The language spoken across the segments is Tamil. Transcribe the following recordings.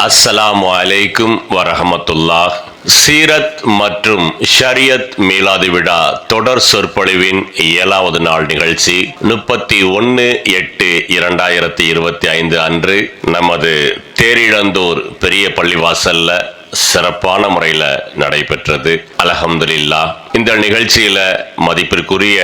அஸ்ஸலாமு அலைக்கும் வரஹமத்துல்லாஹ். சீரத் மற்றும் ஷரியத் மீலாது விழா தொடர் சொற்பொழிவின் 7வது நாள் நிகழ்ச்சி 31/8/2025 அன்று நமது தேரிழந்தூர் பெரிய பள்ளிவாசல்ல சிறப்பான முறையில் நடைபெற்றது. அல்ஹம்துலில்லாஹ். இந்த நிகழ்ச்சியில மதிப்பிற்குரிய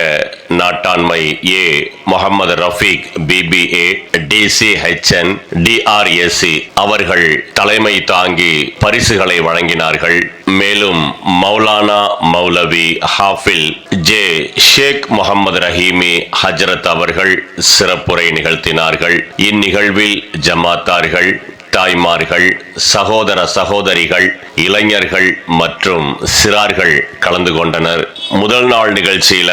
நாட்டாண்மை ஏ முகமது ரஃபீக் பிபிஏ டிசிஹெச்என் டிஆர்எஸ்சி அவர்கள் தலைமை தாங்கி பரிசுகளை வழங்கினார்கள். மேலும் மௌலானா மௌலவி ஹாஃபில் ஜே ஷேக் முகமது ரஹீமி ஹஜ்ரத் அவர்கள் சிறப்புரை நிகழ்த்தினார்கள். இந்நிகழ்வில் ஜமாத்தார்கள், தாய்மார்கள், சகோதர சகோதரிகள், இளைஞர்கள் மற்றும் சிறார்கள் கலந்து கொண்டனர். முதல் நாள் நிகழ்ச்சியில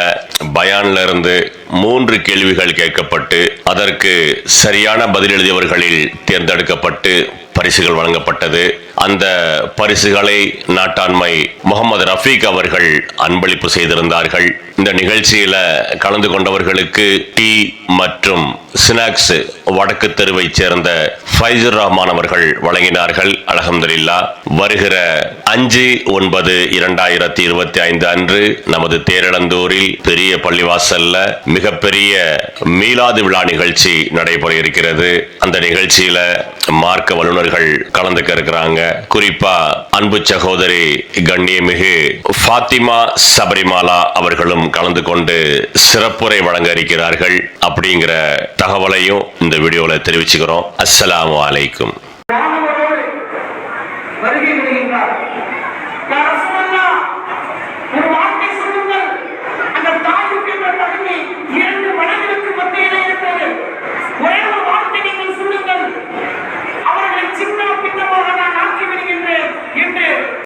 பயான்ல இருந்து 3 கேள்விகள் கேட்கப்பட்டு அதற்கு சரியான பதில் எழுதியவர்களில் தேர்ந்தெடுக்கப்பட்டு பரிசுகள் வழங்கப்பட்டது. அந்த பரிசுகளை நாட்டாண்மை முகமது ரஃபீக் அவர்கள் அன்பளிப்பு செய்திருந்தார்கள். இந்த நிகழ்ச்சியில கலந்து கொண்டவர்களுக்கு டீ மற்றும் ஸ்நாக்ஸ் வடக்கு தெருவை சேர்ந்த ஃபைசுர் ரஹ்மான் அவர்கள் வழங்கினார்கள். அல்ஹம்துலில்லாஹ். வருகிற 5/9/2025 அன்று நமது தேரிழந்தூரில் பெரிய பள்ளிவாசல்ல மிகப்பெரிய மீலாது விழா நிகழ்ச்சி நடைபெற இருக்கிறது. அந்த நிகழ்ச்சியில மார்க்க வல்லுநர்கள் கலந்துக்க இருக்கிறாங்க. குறிப்பா அன்பு சகோதரி கண்ணியமிகு ஃபாத்திமா சபரிமாலா அவர்களும் கலந்து கொண்டு சிறப்புரை வழங்க இருக்கிறார்கள். அப்படிங்கிற தகவலையும் இந்த வீடியோல தெரிவிச்சுக்கிறோம். அஸ்ஸலாமு அலைக்கும்.